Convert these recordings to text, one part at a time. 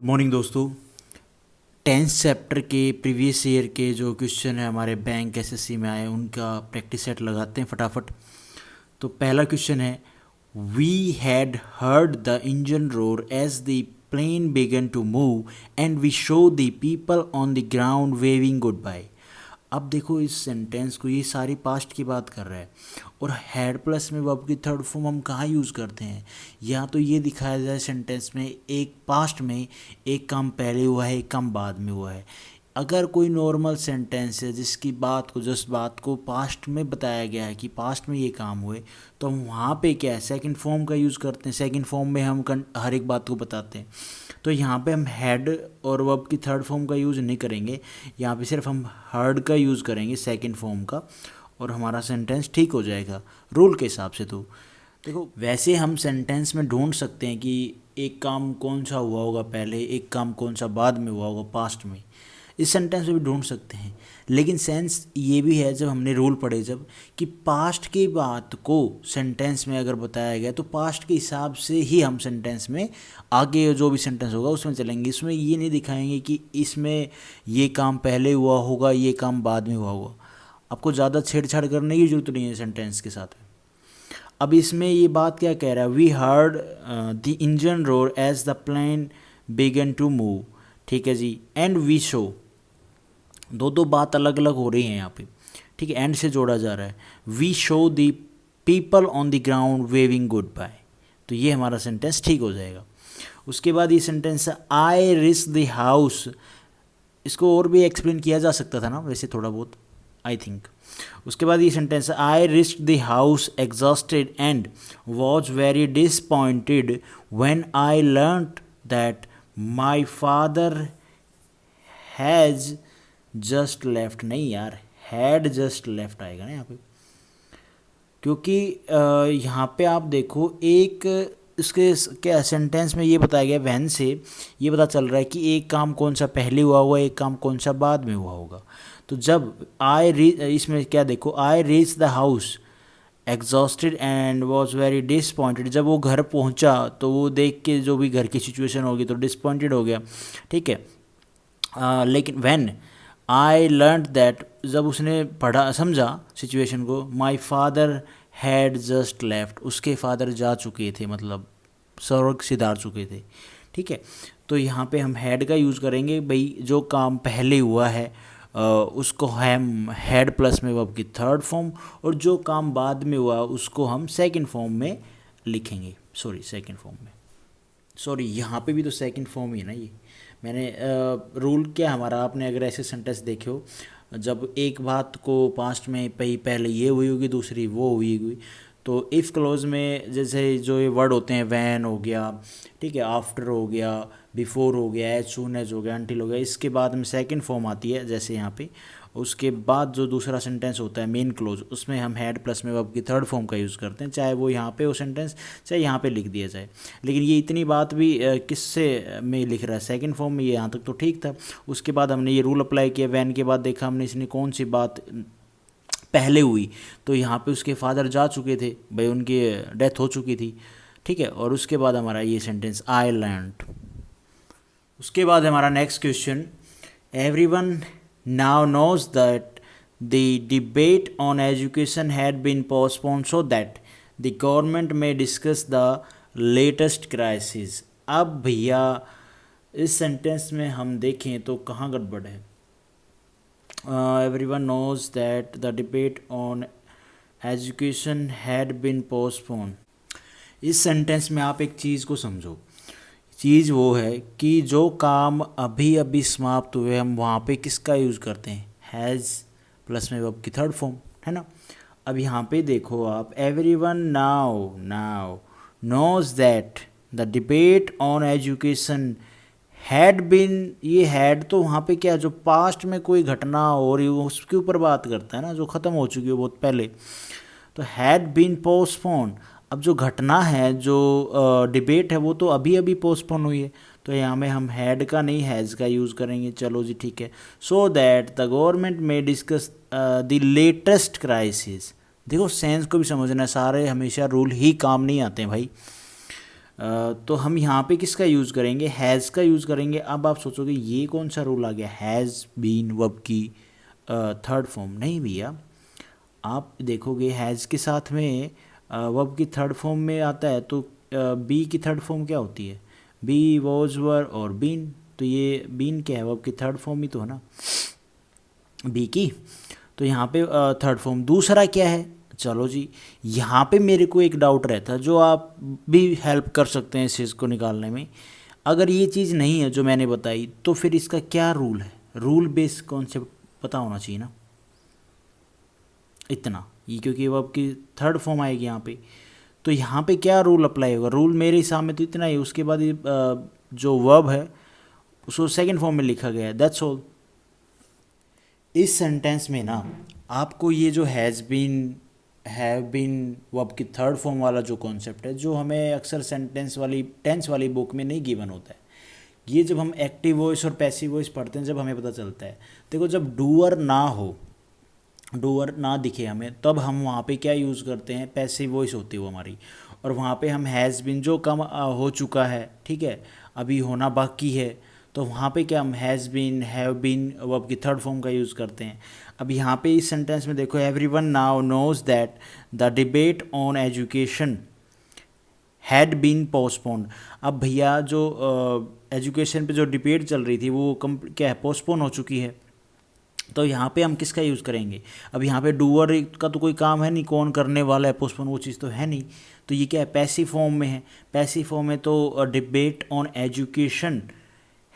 Morning दोस्तों। 10th chapter के previous year के जो क्वेश्चन है हमारे बैंक एसएससी में आए उनका प्रैक्टिस सेट लगाते हैं फटाफट। तो पहला क्वेश्चन है, we had heard the engine roar as the plane began to move and we show the people on the ground waving goodbye. अब देखो इस सेंटेंस को, ये सारी पास्ट की बात कर रहा है और हैड प्लस में वर्ब की थर्ड फॉर्म हम कहाँ यूज़ करते हैं। या तो ये दिखाया जाए सेंटेंस में एक पास्ट में एक काम पहले हुआ है एक काम बाद में हुआ है। अगर कोई नॉर्मल सेंटेंस है जिसकी बात को जस्ट बात को पास्ट में बताया गया है कि पास्ट में ये काम हुए, तो हम वहाँ पे क्या है सेकंड फॉर्म का यूज़ करते हैं। सेकंड फॉर्म में हम हर एक बात को बताते हैं। तो यहाँ पे हम हैड और वर्ब की थर्ड फॉर्म का यूज़ नहीं करेंगे, यहाँ पे सिर्फ हम हर्ड का यूज़ करेंगे सेकंड फॉर्म का, और हमारा सेंटेंस ठीक हो जाएगा रूल के हिसाब से। तो देखो वैसे हम सेंटेंस में ढूंढ सकते हैं कि एक काम कौन सा हुआ होगा पहले, एक काम कौन सा बाद में हुआ होगा पास्ट में, इस सेंटेंस में भी ढूंढ सकते हैं। लेकिन सेंस ये भी है, जब हमने रूल पढ़े जब, कि पास्ट की बात को सेंटेंस में अगर बताया गया तो पास्ट के हिसाब से ही हम सेंटेंस में आगे जो भी सेंटेंस होगा उसमें चलेंगे। इसमें ये नहीं दिखाएंगे कि इसमें ये काम पहले हुआ होगा ये काम बाद में हुआ होगा। आपको ज़्यादा छेड़छाड़ करने की जरूरत नहीं है सेंटेंस के साथ। अब इसमें ये बात क्या कह रहा है, we heard the engine roar as the plane began to move, ठीक है जी, एंड वी शो। दो बात अलग अलग हो रही हैं यहाँ पे, ठीक है, एंड से जोड़ा जा रहा है। We show the people on the ground waving goodbye, तो ये हमारा सेंटेंस ठीक हो जाएगा। उसके बाद ये सेंटेंस है, आई रिच द हाउस। इसको और भी एक्सप्लेन किया जा सकता था ना वैसे थोड़ा बहुत, आई थिंक। उसके बाद ये सेंटेंस है, आई rich the house exhausted and was very disappointed when I learned that my father has just left. नहीं यार, हैड जस्ट लेफ्ट आएगा ना यहाँ पे, क्योंकि यहाँ पे आप देखो एक इसके क्या सेंटेंस में ये बताया गया वैन से ये पता चल रहा है कि एक काम कौन सा पहले हुआ होगा एक काम कौन सा बाद में हुआ होगा। तो जब इसमें क्या देखो, I reach the house exhausted and was very disappointed. जब वो घर पहुंचा तो वो देख के जो भी घर की सिचुएशन होगी तो डिसपॉइंटेड हो गया, ठीक है। लेकिन व्हेन आई लर्न दैट, जब उसने पढ़ा समझा सिचुएशन को, my father had just left, उसके फादर जा चुके थे, मतलब स्वर्ग सिधार चुके थे, ठीक है। तो यहाँ पे हम हैड का यूज़ करेंगे भाई, जो काम पहले हुआ है उसको हम हैड प्लस में वर्ब की थर्ड फॉर्म, और जो काम बाद में हुआ उसको हम सेकंड फॉर्म में लिखेंगे, सेकंड फॉर्म में, यहाँ पे भी तो सेकंड फॉर्म ही है ना ये। मैंने रूल क्या हमारा, आपने अगर ऐसे सेंटेंस देखे हो जब एक बात को पास्ट में पहले ये हुई होगी दूसरी वो हुई होगी, तो इफ़ क्लोज में जैसे जो ये वर्ड होते हैं, वैन हो गया, ठीक है, आफ्टर हो गया, बिफोर हो गया, एज सून एज हो गया, अंटिल हो गया, इसके बाद में सेकंड फॉर्म आती है जैसे यहाँ पे। उसके बाद जो दूसरा सेंटेंस होता है मेन क्लोज, उसमें हम हैड प्लस में वर्ब की थर्ड फॉर्म का यूज़ करते हैं, चाहे वो यहाँ पे वो सेंटेंस चाहे यहाँ पे लिख दिया जाए। लेकिन ये इतनी बात भी किससे में लिख रहा है, सेकंड फॉर्म में, ये यहाँ तक तो ठीक था। उसके बाद हमने ये रूल अप्लाई किया, वैन के बाद देखा हमने इसने कौन सी बात पहले हुई, तो यहाँ पे उसके फादर जा चुके थे भाई, उनकी डेथ हो चुकी थी, ठीक है। और उसके बाद हमारा ये सेंटेंस आई लर्नड। उसके बाद हमारा next question, everyone now knows that the debate on education had been postponed so that the government may discuss the latest crisis. अब भैया इस सेंटेंस में हम देखें तो कहाँ गड़बड़ है। everyone knows that the debate on education had been postponed। इस सेंटेंस में आप एक चीज़ को समझो, चीज़ वो है कि जो काम अभी अभी समाप्त हुए हम वहाँ पे किसका यूज़ करते हैं, हैज़ प्लस में वर्ब की थर्ड फॉर्म, है ना। अब यहाँ पे देखो आप, everyone now knows that the debate on education had been, ये हैड तो वहाँ पे क्या, जो पास्ट में कोई घटना हो रही हो उसके ऊपर बात करता है ना, जो ख़त्म हो चुकी है बहुत पहले। तो हैड बिन पोस्टपोन, अब जो घटना है जो डिबेट है वो तो अभी अभी पोस्टपोन हुई है, तो यहाँ में हम हैड का नहीं हैज़ का यूज़ करेंगे। चलो जी ठीक है, सो that the government may discuss the latest crisis. देखो सेंस को भी समझना है, सारे हमेशा रूल ही काम नहीं आते हैं भाई। तो हम यहाँ पे किसका यूज़ करेंगे, हैज़ का यूज़ करेंगे। अब आप सोचोगे ये कौन सा रूल आ गया, हैज़ बीन वर्ब की थर्ड फॉर्म। नहीं भैया, आप देखोगे हैज़ के साथ में वर्ब की थर्ड फॉर्म में आता है, तो बी की थर्ड फॉर्म क्या होती है, बी वॉज वर और बीन। तो ये बीन क्या है, वर्ब की थर्ड फॉर्म ही तो है ना बी की। तो यहाँ पे थर्ड फॉर्म। दूसरा क्या है, चलो जी, यहाँ पे मेरे को एक डाउट रहता है जो आप भी हेल्प कर सकते हैं इस चीज़ को निकालने में। अगर ये चीज़ नहीं है जो मैंने बताई, तो फिर इसका क्या रूल है, रूल बेस्ड कॉन्सेप्ट पता होना चाहिए ना इतना ये, क्योंकि वो आपकी थर्ड फॉर्म आएगी यहाँ पे। तो यहाँ पे क्या रूल अप्लाई होगा, रूल मेरे हिसाब में तो इतना ही। उसके बाद ये जो वर्ब है उसको सेकंड फॉर्म में लिखा गया है, दैट्स ऑल। इस सेंटेंस में ना आपको ये जो has been, have been verb की थर्ड फॉर्म वाला जो कॉन्सेप्ट है, जो हमें अक्सर सेंटेंस वाली टेंस वाली बुक में नहीं गिवन होता है, ये जब हम एक्टिव वॉइस और पैसिव वॉइस पढ़ते हैं जब हमें पता चलता है। देखो, जब डूअर ना हो, डूअर ना दिखे हमें, तब हम वहाँ पे क्या यूज़ करते हैं, पैसिव वॉइस होती है वो हमारी। और वहाँ पे हम हैज़ बीन जो कम हो चुका है, ठीक है, अभी होना बाकी है, तो वहाँ पे क्या हम has been, have been verb की थर्ड फॉर्म का यूज़ करते हैं। अब यहाँ पे इस सेंटेंस में देखो, everyone now knows that the debate on education had been postponed. अब भैया जो एजुकेशन पे जो डिबेट चल रही थी वो क्या है, पोस्टपोन हो चुकी है। तो यहाँ पे हम किसका यूज़ करेंगे, अब यहाँ पे डूअर का तो कोई काम है नहीं, कौन करने वाला है पोस्टपोन, वो चीज़ तो है नहीं। तो ये क्या है, पैसिव फॉर्म में है। पैसिव फॉर्म में तो डिबेट ऑन एजुकेशन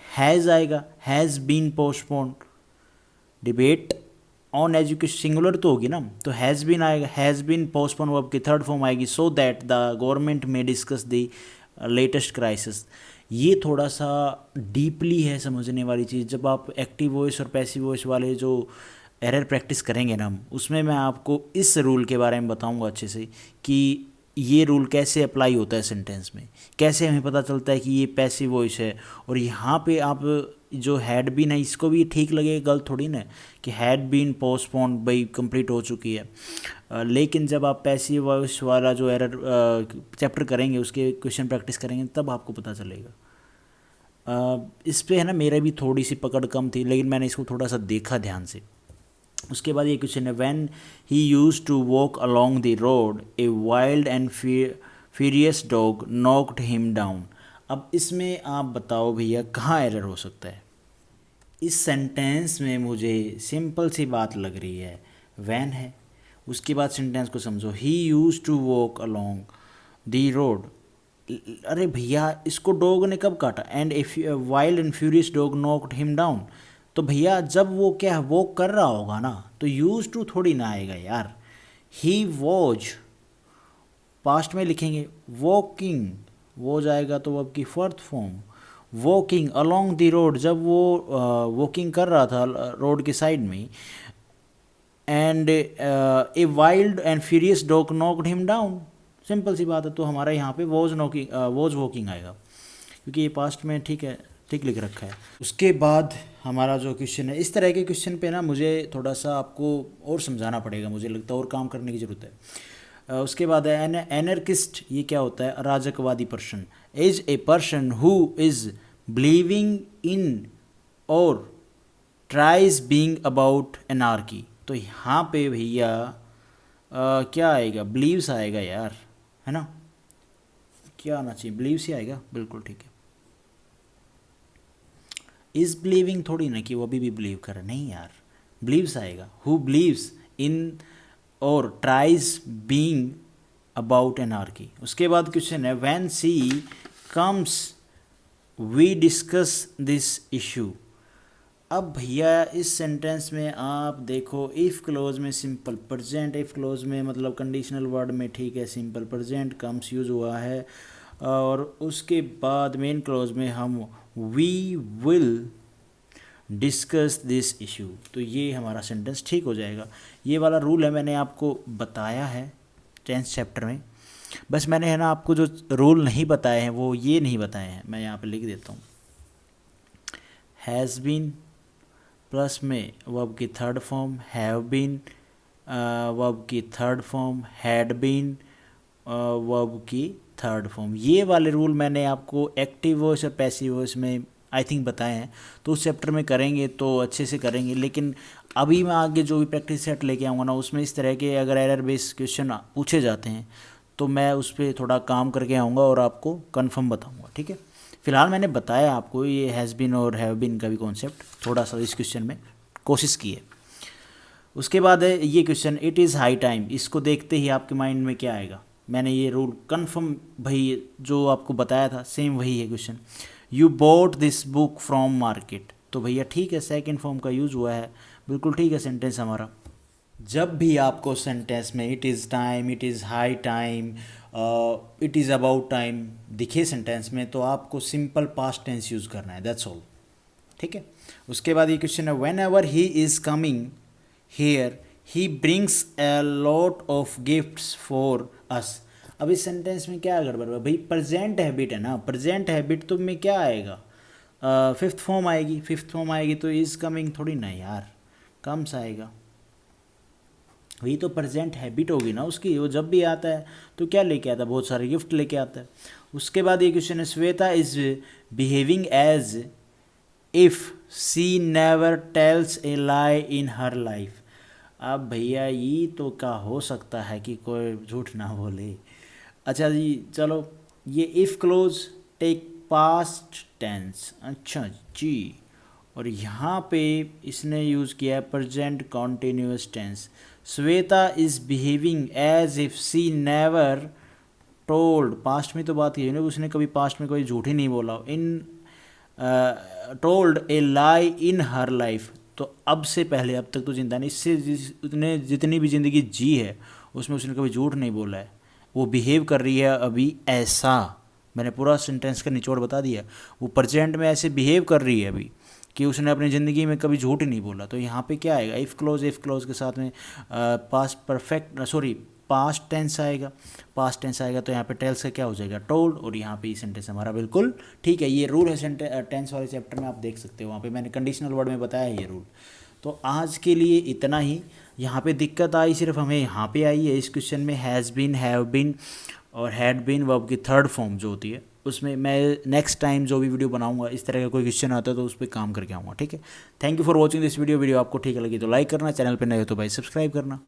हैज़ आएगा, has been postponed. Debate on education singular तो होगी ना, तो हैज़ बीन आएगा, हैज़ बीन पोस्टपोन वर्ब की थर्ड फॉर्म आएगी, so that the government may discuss the latest crisis. ये थोड़ा सा डीपली है समझने वाली चीज़। जब आप एक्टिव वॉइस और पैसिव वॉइस वाले जो एरर प्रैक्टिस करेंगे ना हम, उसमें मैं आपको इस रूल के बारे में बताऊंगा अच्छे से कि ये रूल कैसे अप्लाई होता है सेंटेंस में, कैसे हमें पता चलता है कि ये पैसिव वॉइस है। और यहाँ पे आप जो हैड बीन है इसको भी ठीक लगेगा, गलत थोड़ी ना कि हैड बीन पोस्टपोन्ड भाई कंप्लीट हो चुकी है। लेकिन जब आप पैसिव वॉइस वाला जो एरर चैप्टर करेंगे, उसके क्वेश्चन प्रैक्टिस करेंगे, तब आपको पता चलेगा। इस पे है ना मेरा भी थोड़ी सी पकड़ कम थी, लेकिन मैंने इसको थोड़ा सा देखा ध्यान से। उसके बाद ये क्वेश्चन है, when he used to walk along the road a wild and furious dog knocked him down. अब इसमें आप बताओ भैया कहाँ एरर हो सकता है। इस सेंटेंस में मुझे सिंपल सी बात लग रही है, वैन है, उसके बाद सेंटेंस को समझो, he used to walk along the road. अरे भैया इसको डॉग ने कब काटा, and a wild and furious dog knocked him down. तो भैया जब वो क्या वॉक कर रहा होगा ना, तो यूज टू थोड़ी ना आएगा यार। ही वॉज पास्ट में लिखेंगे, वॉकिंग वो जाएगा तो अब की fourth form. Walking along the road, जब वो वॉकिंग कर रहा था रोड के साइड में, and a wild and furious dog knocked him down. Simple सी बात है, तो हमारा यहाँ पे वॉज नॉकिंग वॉज वॉकिंग आएगा, क्योंकि ये पास्ट में ठीक है, ठीक लिख रखा है। उसके बाद हमारा जो क्वेश्चन है, इस तरह के क्वेश्चन पे ना मुझे थोड़ा सा आपको और समझाना पड़ेगा, मुझे लगता है और काम करने की ज़रूरत है। उसके बाद है एनर्किस्ट, ये क्या होता है, अराजकवादी person. Is a person who is believing in और ट्राइज बीइंग अबाउट एनार्की। तो यहाँ पे भैया क्या आएगा, बिलीव्स आएगा यार, है ना, क्या आना चाहिए, बिलीव्स ही आएगा, बिल्कुल ठीक है। इज बिलीविंग थोड़ी ना कि वो अभी भी बिलीव कर रहा, नहीं यार, बिलीव्स आएगा, हु बिलीव्स इन और ट्राइज बीइंग अबाउट एनार्की। उसके बाद क्वेश्चन है, when she comes we discuss this issue. अब भैया इस सेंटेंस में आप देखो, इफ़ क्लोज में सिंपल प्रेजेंट, इफ़ क्लोज में मतलब कंडीशनल वर्ड में ठीक है सिंपल प्रेजेंट कम्स यूज हुआ है, और उसके बाद मेन क्लोज में हम we will discuss this issue. तो ये हमारा सेंटेंस ठीक हो जाएगा। ये वाला रूल है, मैंने आपको बताया है 10th चैप्टर में। बस मैंने है ना आपको जो रूल नहीं बताए हैं वो ये नहीं बताए हैं, मैं यहाँ पे लिख देता हूँ। हैज़ बीन प्लस में वर्ब की third form have been, verb की third form had been, verb की थर्ड फॉर्म। ये वाले रूल मैंने आपको एक्टिव वॉइस और पैसिव वॉइस में आई थिंक बताए हैं, तो उस चैप्टर में करेंगे तो अच्छे से करेंगे। लेकिन अभी मैं आगे जो भी प्रैक्टिस सेट लेके आऊँगा ना, उसमें इस तरह के अगर एरर बेस्ड क्वेश्चन पूछे जाते हैं तो मैं उस पर थोड़ा काम करके आऊँगा और आपको कंफर्म बताऊँगा, ठीक है। फिलहाल मैंने बताया आपको ये हैज़ बिन और हैव बिन का भी कॉन्सेप्ट थोड़ा सा इस क्वेश्चन में कोशिश की है। उसके बाद है ये question, it is high time. इसको देखते ही आपके माइंड में क्या आएगा? मैंने ये रूल कंफर्म भाई जो आपको बताया था सेम वही है question. You bought this book from market, तो भैया ठीक है, सेकंड फॉर्म का यूज़ हुआ है, बिल्कुल ठीक है सेंटेंस हमारा। जब भी आपको सेंटेंस में it is time, it is high time, it is about time दिखे सेंटेंस में, तो आपको सिंपल पास्ट टेंस यूज़ करना है, दैट्स ऑल, ठीक है। उसके बाद ये क्वेश्चन है, when ever he is coming here he brings a lot of gifts for us. अब इस सेंटेंस में क्या गड़बड़ है भाई? प्रेजेंट हैबिट है ना, प्रेजेंट हैबिट तो में क्या आएगा? फिफ्थ फॉर्म आएगी, फिफ्थ फॉर्म आएगी तो इज़ कमिंग थोड़ी ना यार, कम सा आएगा। वही तो प्रेजेंट हैबिट होगी ना उसकी, वो जब भी आता है तो क्या लेके आता है? बहुत सारे गिफ्ट लेके आता है। उसके बाद ये क्वेश्चन है, Shweta is behaving as if she never tells a lie in her life. अब भैया ये तो क्या हो सकता है कि कोई झूठ ना बोले। अच्छा जी चलो, ये if clause take past tense, अच्छा जी, और यहाँ पे इसने यूज़ किया है present continuous tense. Shweta is behaving as if she never told, past में तो बात की है ना, उसने कभी पास्ट में कोई झूठ ही नहीं बोला। इन told A lie in her life, तो अब से पहले अब तक तो जिंदा नहीं, इससे उसने जितनी भी ज़िंदगी जी है उसमें उसने कभी झूठ नहीं बोला है। वो बिहेव कर रही है अभी ऐसा, मैंने पूरा सेंटेंस का निचोड़ बता दिया। वो प्रेजेंट में ऐसे बिहेव कर रही है अभी कि उसने अपनी ज़िंदगी में कभी झूठ ही नहीं बोला। तो यहाँ पे क्या आएगा? इफ़ क्लोज के साथ में past perfect sorry past tense आएगा। पास्ट टेंस आएगा तो यहाँ पे टेल्स का क्या हो जाएगा? टोल्ड, और यहाँ पे ये सेंटेंस हमारा बिल्कुल ठीक है। ये रूल है टेंस वाले चैप्टर में, आप देख सकते हो वहाँ पे मैंने कंडीशनल वर्ड में बताया है ये रूल। तो आज के लिए इतना ही। यहाँ पे दिक्कत आई सिर्फ हमें यहाँ पे आई है इस क्वेश्चन में, हैज़ बीन, हैव बीन और हैड बीन वर्ब की थर्ड फॉर्म जो होती है, उसमें मैं नेक्स्ट टाइम जो भी वीडियो बनाऊंगा इस तरह का कोई क्वेश्चन आता है तो उस पर काम करके आऊँगा, ठीक है। Thank you for watching this video. Video आपको ठीक लगी तो लाइक करना, चैनल पर नए हो तो भाई सब्सक्राइब करना।